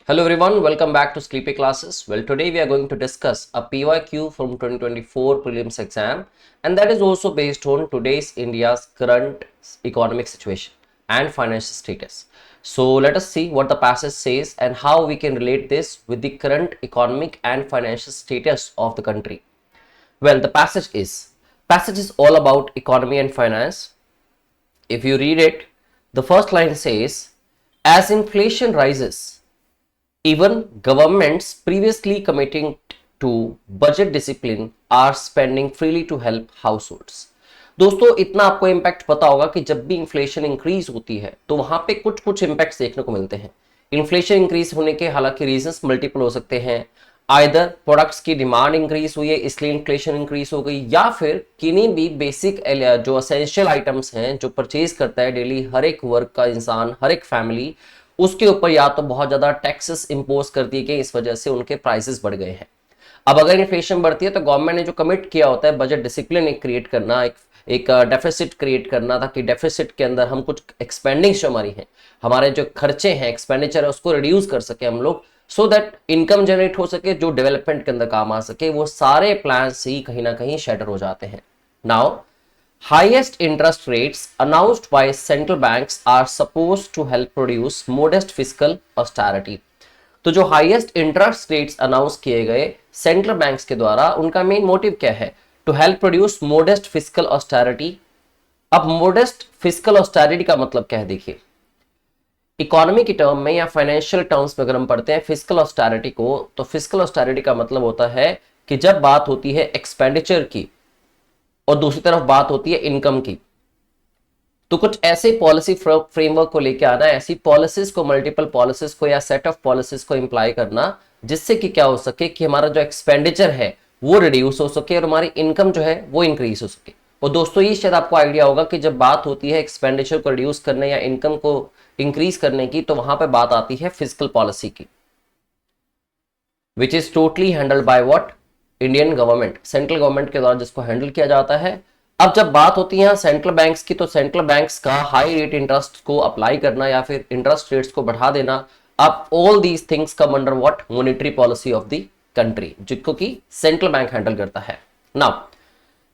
Hello everyone, welcome back to Sleepy Classes. Well, today we are going to discuss a PYQ from 2024 prelims exam, and that is also based on today's India's current economic situation and financial status. So let us see what the passage says and how we can relate this with the current economic and financial status of the country. Well, the passage is all about economy and finance. If you read it, the first line says, as inflation rises, even governments previously committing to budget discipline are spending freely to help households. दोस्तों, इतना आपको impact पता होगा कि जब भी inflation increase होती है तो वहां पे कुछ कुछ इम्पैक्ट देखने को मिलते हैं। इन्फ्लेशन इंक्रीज होने के हालांकि रीजंस मल्टीपल हो सकते हैं। आइदर प्रोडक्ट्स की डिमांड इंक्रीज हुई है इसलिए इन्फ्लेशन इंक्रीज हो गई, या फिर किन्हीं भी बेसिक जो असेंशियल आइटम्स हैं जो परचेज करता है डेली हर एक वर्ग का इंसान, हर एक फैमिली, उसके ऊपर या तो बहुत ज्यादा टैक्सेस इंपोज कर दिए गए, इस वजह से उनके प्राइसेस बढ़ गए हैं। अब अगर इन्फ्लेशन बढ़ती है तो गवर्नमेंट ने जो कमिट किया होता है बजट डिसिप्लिन एक क्रिएट करना, एक डेफिसिट क्रिएट करना, ताकि डेफिसिट के अंदर हम कुछ एक्सपेंडिंग जो हमारे जो खर्चे हैं, एक्सपेंडिचर है, उसको रिड्यूस कर सके हम लोग, सो दैट इनकम जनरेट हो सके, जो डेवलपमेंट के अंदर काम आ सके। वो सारे प्लान ही कहीं ना कहीं शटर हो जाते हैं। Now highest interest rates announced by central banks are supposed to help produce modest fiscal austerity. तो जो हाईएस्ट इंटरेस्ट रेट्स अनाउंस किए गए सेंट्रल बैंक्स के द्वारा, उनका मेन मोटिव क्या है? To help produce modest fiscal austerity. अब मोडेस्ट फिस्कल ऑस्टेरिटी का मतलब क्या है? देखिए, इकोनॉमी की टर्म में या फाइनेंशियल टर्म्स में अगर हम पढ़ते हैं फिस्कल ऑस्टेरिटी को, तो फिस्कल ऑस्टेरिटी का मतलब होता है कि जब बात होती है एक्सपेंडिचर की और दूसरी तरफ बात होती है इनकम की, तो कुछ ऐसे पॉलिसी फ्रेमवर्क को लेके आना, ऐसी पॉलिसीज को, मल्टीपल पॉलिसीज को या सेट ऑफ पॉलिसीज को इंप्लाई करना, जिससे कि क्या हो सके कि हमारा जो एक्सपेंडिचर है वो रिड्यूस हो सके और हमारी इनकम जो है वो इंक्रीज हो सके। और दोस्तों, ये शायद आपको आइडिया होगा कि जब बात होती है एक्सपेंडिचर को रिड्यूस करने या इनकम को इंक्रीज करने की, तो वहां पर बात आती है फिस्कल पॉलिसी की, which is totally handled by what? Indian government, central government के द्वारा जिसको हैंडल किया जाता है। अब जब बात होती है सेंट्रल बैंक्स की, तो सेंट्रल बैंक्स का हाई रेट इंटरेस्ट को अप्लाई करना या फिर इंटरेस्ट रेट्स को बढ़ा देना, अब all these things come under what? Monetary policy of the country, जिसको कि सेंट्रल बैंक हैंडल करता है। Now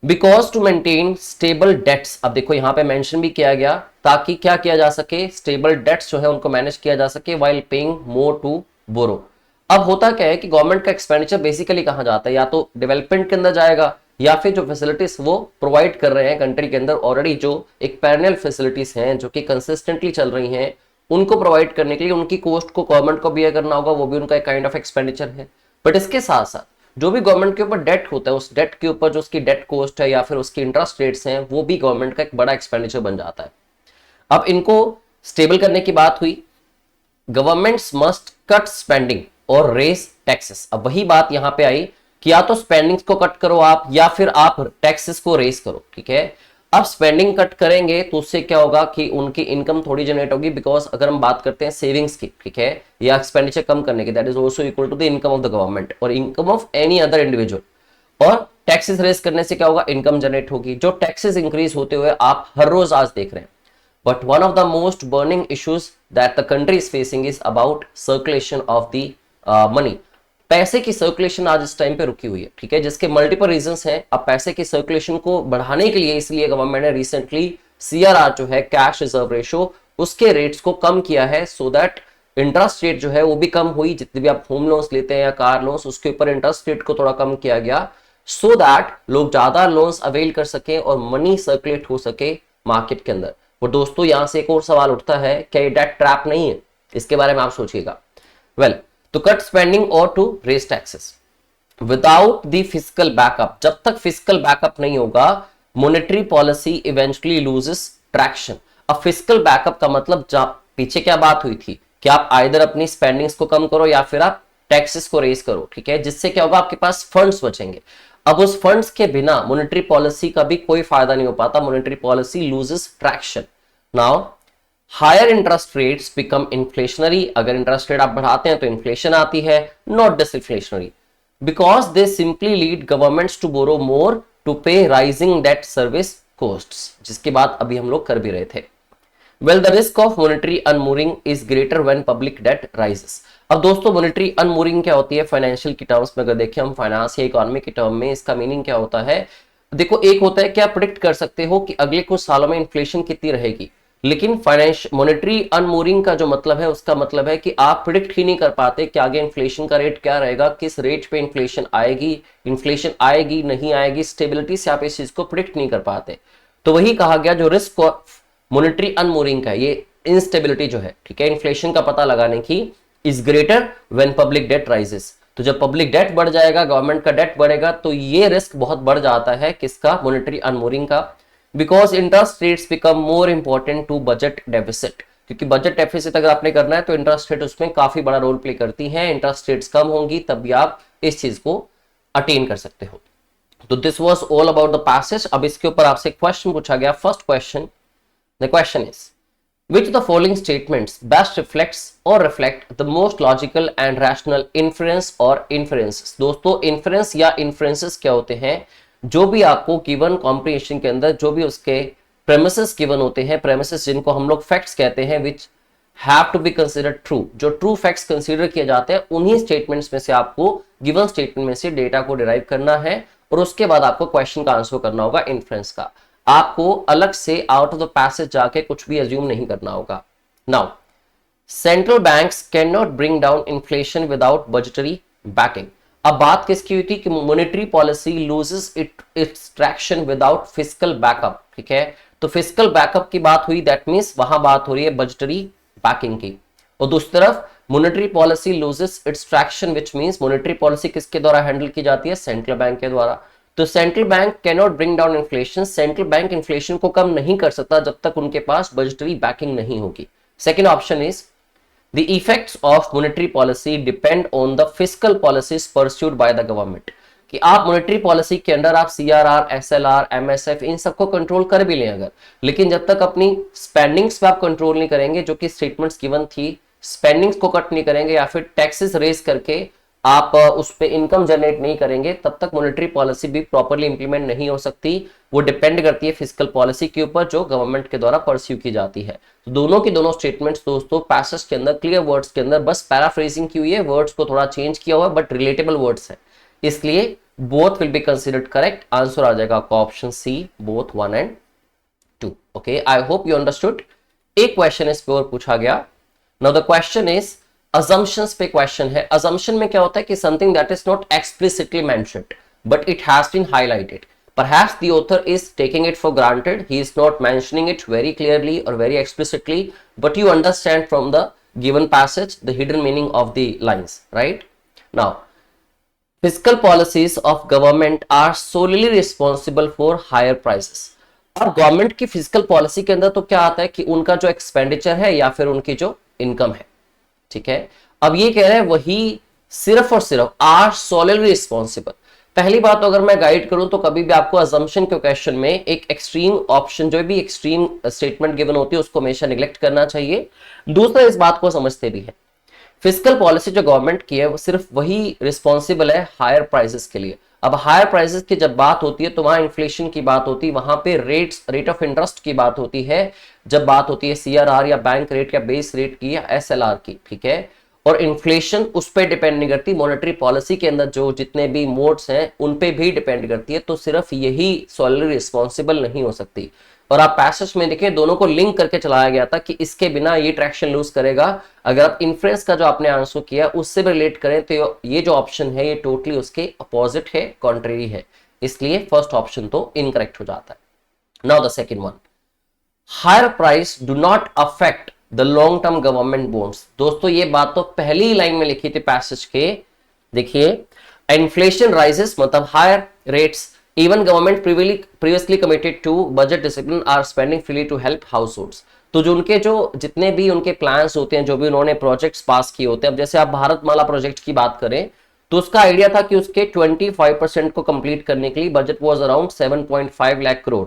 because to maintain stable debts, अब देखो यहां पे मेंशन भी किया गया, ताकि क्या किया जा सके? स्टेबल डेट्स जो है उनको मैनेज किया जा सके while paying more to borrow. अब होता क्या है कि गवर्नमेंट का एक्सपेंडिचर बेसिकली कहां जाता है? या तो डेवलपमेंट के अंदर जाएगा, या फिर जो फैसिलिटीज वो प्रोवाइड कर रहे हैं कंट्री के अंदर, ऑलरेडी जो एक पैरेलल फैसिलिटीज हैं जो कि कंसिस्टेंटली चल रही हैं, उनको प्रोवाइड करने के लिए उनकी कॉस्ट को गवर्नमेंट को बियर करना होगा, वो भी उनका एक काइंड ऑफ एक्सपेंडिचर है। बट इसके साथ साथ जो भी गवर्नमेंट के ऊपर डेट होता है, उस डेट के ऊपर जो उसकी डेट कॉस्ट है या फिर उसकी इंटरेस्ट रेट्स हैं, वो भी गवर्नमेंट का एक बड़ा एक्सपेंडिचर बन जाता है। अब इनको स्टेबल करने की बात हुई, गवर्नमेंट्स मस्ट कट स्पेंडिंग और रेज टैक्सेस। अब वही बात यहां पे आई कि या तो स्पेंडिंग को कट करो आप, या फिर आप टैक्सेस को रेज करो। ठीक है, अब स्पेंडिंग कट करेंगे तो उससे क्या होगा कि उनकी इनकम थोड़ी जनरेट होगी, बिकॉज अगर हम बात करते हैं सेविंग्स की, ठीक है, या एक्सपेंडिचर कम करने की, that is also equal to the income of the government और income of any other individual. और टैक्सेस रेज करने से क्या होगा? इनकम जनरेट होगी। जो टैक्सेस इंक्रीज होते हुए आप हर रोज आज देख रहे हैं। But one of the most burning issues that the country is facing is about circulation of the money. पैसे की सर्कुलेशन आज इस टाइम पे रुकी हुई है, ठीक है, जिसके मल्टीपल रीजंस हैं। अब पैसे की सर्कुलेशन को बढ़ाने के लिए इसलिए गवर्नमेंट ने रिसेंटली CRR जो है, कैश रिजर्व रेशो, उसके रेट्स को कम किया है, सो दैट इंटरेस्ट रेट जो है वो भी कम हुई। जितने भी आप होम लोन्स लेते हैं या कार लोन्स, उसके ऊपर इंटरेस्ट रेट को थोड़ा कम किया गया, सो दैट लोग ज्यादा लोन्स अवेल कर सके और मनी सर्कुलेट हो सके मार्केट के अंदर। और दोस्तों, यहां से एक और सवाल उठता है, क्या ये डेट ट्रैप नहीं है? इसके बारे में आप सोचिएगा। वेल, तो कट स्पेंडिंग और to raise taxes without the fiscal backup. जब तक फिस्कल बैकअप नहीं होगा, monetary policy eventually loses traction. अब फिस्कल बैकअप का मतलब, पीछे क्या बात हुई थी कि आप आइदर अपनी स्पेंडिंग्स को कम करो या फिर आप टैक्सेस को रेज करो, ठीक है, जिससे क्या होगा? आपके पास फंड्स बचेंगे। अब उस फंड्स के बिना मॉनेटरी पॉलिसी का भी कोई फायदा नहीं हो पाता। Monetary policy loses traction. Now higher interest rates become inflationary. अगर इंटरेस्ट रेट आप बढ़ाते हैं तो इन्फ्लेशन आती है, not disinflationary, because they simply lead governments to borrow more to pay rising debt service costs, जिसकी बात अभी हम लोग कर भी रहे थे। Well, the risk of monetary unmooring is greater when public debt rises. अब दोस्तों मॉनेटरी अनमूरिंग क्या होती है फाइनेंशियल की टर्म्स में, अगर देखें हम फाइनेंस या इकोनॉमी की टर्म में, इसका मीनिंग क्या होता है? देखो, एक होता है कि आप प्रिडिक्ट कर सकते हो कि अगले कुछ सालों में इन्फ्लेशन कितनी रहेगी, लेकिन फाइनेंशियल मॉनेटरी अनमूरिंग का जो मतलब है उसका मतलब है कि आप प्रिडिक्ट ही नहीं कर पाते कि आगे इन्फ्लेशन का रेट क्या रहेगा, किस रेट पे इन्फ्लेशन आएगी नहीं आएगी, स्टेबिलिटी से आप इस चीज को प्रिडिक्ट नहीं कर पाते। तो वही कहा गया जो रिस्क मॉनेटरी अनमूरिंग का, ये इंस्टेबिलिटी जो है, ठीक है, इन्फ्लेशन का पता लगाने की, is greater when public debt rises. तो जब पब्लिक डेट बढ़ जाएगा, गवर्नमेंट का डेट बढ़ेगा, तो ये रिस्क बहुत बढ़ जाता है किसका? मॉनेटरी अनमूरिंग का। Because interest rates become more important to budget deficit, क्योंकि बजट डेफिसिट अगर आपने करना है तो इंटरेस्ट रेट उसमें काफी बड़ा रोल प्ले करती है। इंटरेस्ट रेट्स कम होंगी तब भी आप इस चीज को अटेन कर सकते हो। तो this was all about the passage. अब इसके ऊपर आपसे क्वेश्चन पूछा गया। First question, the question is which of the following statements best reflects or reflect the most logical and rational inference or inferences। दोस्तों inference या inferences क्या होते हैं? जो भी आपको given comprehension के अंदर जो भी उसके premises given होते हैं, premises जिनको हम लोग facts कहते हैं, which have to be considered true, जो true facts consider किए जाते हैं, उन्हीं statements में से आपको given statement में से डेटा को derive करना है और उसके बाद आपको question का आंसर करना होगा inference का। आपको अलग से आउट ऑफ द पैसेज जाके कुछ भी अज्यूम नहीं करना होगा। Now, central banks can not bring down inflation without budgetary banking. अब बात किसकी हुई थी कि monetary policy loses it's traction without fiscal backup, ठीक है। तो फिस्कल बैकअप की बात हुई, दैट मींस वहां बात हो रही है बजटरी बैकिंग की। और दूसरी तरफ monetary policy loses it's traction, which means monetary policy किसके द्वारा हैंडल की जाती है? सेंट्रल बैंक के द्वारा। तो central bank can not bring down inflation, central bank inflation को कम नहीं कर सकता जब तक उनके पास बजटरी बैकिंग नहीं होगी। Second option is the effects of monetary policy depend on the fiscal policies pursued by the government, कि आप मॉनेटरी पॉलिसी के अंडर आप सीआरआर, एसएलआर, एमएसएफ इन सबको कंट्रोल कर भी लें अगर, लेकिन जब तक अपनी स्पेंडिंग्स पे आप कंट्रोल नहीं करेंगे, जो कि स्टेटमेंट्स गिवन थी, स्पेंडिंग्स को कट नहीं करेंगे या फिर टैक्सेस रेज करके आप उस पे इनकम जनरेट नहीं करेंगे, तब तक मॉनेटरी पॉलिसी भी प्रॉपर्ली इंप्लीमेंट नहीं हो सकती। वो डिपेंड करती है फिस्कल पॉलिसी के ऊपर जो गवर्नमेंट के द्वारा परस्यू की जाती है। तो दोनों की दोनों स्टेटमेंट्स दोस्तों पैसेज के अंदर क्लियर वर्ड्स के अंदर बस पैराफ्रेजिंग की हुई है, वर्ड्स को थोड़ा चेंज किया हुआ है बट रिलेटेबल वर्ड्स है, इसलिए both will be considered correct. Answer आ जाएगा आपका option C, both 1 and 2। Okay, I hope you understood. एक क्वेश्चन इस पे और पूछा गया। Now the question is assumptions पे क्वेश्चन है। assumption में क्या होता है कि something that is not explicitly mentioned but it has been highlighted, perhaps the author is taking it for granted, he is not mentioning it very clearly or very explicitly, but you understand from the given passage the hidden meaning of the lines, right? Now, fiscal policies of government are solely responsible for higher prices। अब government की physical policy के अंदर तो क्या आता है कि उनका जो एक्सपेंडिचर है या फिर उनकी जो इनकम है, ठीक है। अब ये कह रहे हैं वही सिर्फ और सिर्फ आर सोलरली रिस्पॉन्सिबल। पहली बात तो अगर मैं गाइड करूं तो कभी भी आपको अजम्पशन के क्वेश्चन में एक एक्सट्रीम ऑप्शन, जो भी एक्सट्रीम स्टेटमेंट गिवन होती है उसको हमेशा निगलेक्ट करना चाहिए। दूसरा, इस बात को समझते भी है फिजिकल पॉलिसी जो गवर्नमेंट की है वो सिर्फ वही रिस्पॉन्सिबल है हायर प्राइसेस के लिए। अब हायर प्राइसेस की जब बात होती है तो वहां इन्फ्लेशन की बात होती है, वहां पे रेट ऑफ इंटरेस्ट की बात होती है, जब बात होती है सीआरआर या बैंक रेट या बेस रेट की या एसएलआर की, ठीक है। और इन्फ्लेशन उस पर डिपेंड नहीं करती, मॉनेटरी पॉलिसी के अंदर जो जितने भी मोड्स हैं उन पे भी डिपेंड करती है। तो सिर्फ यही सोलरली रिस्पॉन्सिबल नहीं हो सकती। और आप पैसेज में देखें दोनों को लिंक करके चलाया गया था कि इसके बिना ये ट्रैक्शन लूज करेगा। अगर आप इन्फ्रेंस का जो आपने आंसर किया उससे भी रिलेट करें तो ये जो ऑप्शन है ये टोटली उसके अपोजिट है, कॉन्ट्रेरी है, इसलिए फर्स्ट ऑप्शन तो इनकरेक्ट हो जाता है। Now the second one, higher price do not affect the long term government bonds. दोस्तों ये बात तो पहली लाइन में लिखी थी पैसेज के, देखिए, इन्फ्लेशन राइजेस मतलब higher rates, even government previously committed to budget discipline are spending freely to help households। तो जो उनके जो जितने भी उनके प्लान्स होते हैं, जो भी उन्होंने प्रोजेक्ट्स पास किए होते हैं, अब जैसे आप भारतमाला प्रोजेक्ट की बात करें तो उसका आइडिया था कि उसके 25% को कंप्लीट करने के लिए budget was around 7.5 lakh crore,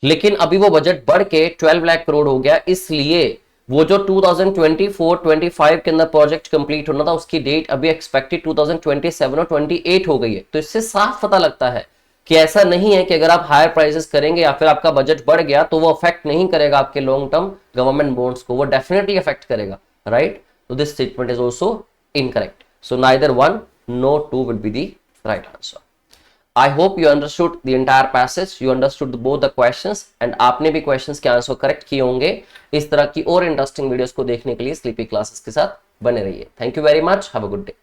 लेकिन अभी वो बजट बढ़ के 12 लाख करोड़ हो गया। इसलिए वो जो 2024-25 के अंदर प्रोजेक्ट कंप्लीट होना था उसकी डेट अभी एक्सपेक्टेड 2027 और 28 हो गई है। तो इससे साफ पता लगता है कि ऐसा नहीं है कि अगर आप हायर प्राइसेस करेंगे या फिर आपका बजट बढ़ गया तो वो अफेक्ट नहीं करेगा आपके लॉन्ग टर्म गवर्नमेंट बॉन्ड्स को, वो डेफिनेटली अफेक्ट करेगा, right. So this statement is also incorrect. So neither 1 nor 2 will be the right answer. I hope you understood the entire passage, you understood both the questions and आपने भी questions के answer correct किए होंगे। इस तरह की और interesting videos को देखने के लिए स्लीपी क्लासेस के साथ बने रहिए। Thank you very much, have a good day.